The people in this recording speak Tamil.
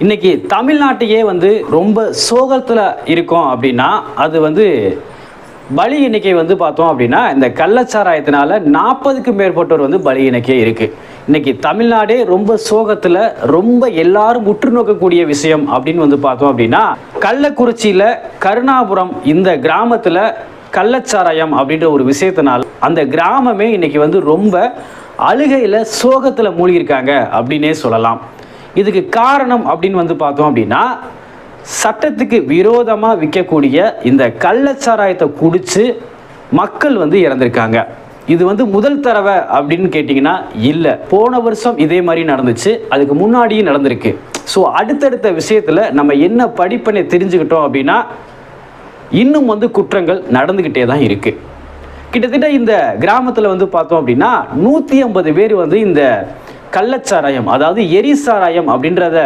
இன்னைக்கு தமிழ்நாட்டையே வந்து ரொம்ப சோகத்தில் இருக்கோம் அப்படின்னா அது வந்து பலி எண்ணிக்கை வந்து பார்த்தோம் அப்படின்னா இந்த கள்ளச்சாராயத்தினால 40க்கும் மேற்பட்டோர் வந்து பலி எண்ணிக்கை இருக்கு. இன்னைக்கு தமிழ்நாடே ரொம்ப சோகத்தில் ரொம்ப எல்லாரும் உற்று நோக்கக்கூடிய விஷயம் அப்படின்னு வந்து பார்த்தோம் அப்படின்னா கள்ளக்குறிச்சியில் கருணாபுரம் இந்த கிராமத்தில் கள்ளச்சாராயம் அப்படின்ற ஒரு விஷயத்தினால அந்த கிராமமே இன்னைக்கு வந்து ரொம்ப அழுகையில் சோகத்தில் மூழ்கியிருக்காங்க அப்படின்னே சொல்லலாம். இதுக்கு காரணம் அப்படின்னு வந்து பார்த்தோம் அப்படின்னா சட்டத்துக்கு விரோதமாக விற்கக்கூடிய இந்த கள்ளச்சாராயத்தை குடித்து மக்கள் வந்து இறந்துருக்காங்க. இது வந்து முதல் தடவை அப்படின்னு கேட்டிங்கன்னா இல்லை, போன வருஷம் இதே மாதிரி நடந்துச்சு, அதுக்கு முன்னாடியும் நடந்திருக்கு. ஸோ அடுத்தடுத்த விஷயத்தில் நம்ம என்ன படிப்பனை தெரிஞ்சுக்கிட்டோம் அப்படின்னா இன்னும் வந்து குற்றங்கள் நடந்துக்கிட்டே தான் இருக்குது. கிட்டத்தட்ட இந்த கிராமத்தில் வந்து பார்த்தோம் அப்படின்னா 150 பேர் வந்து இந்த கள்ளச்சாராயம் அதாவது எரிசாராயம் அப்படின்றத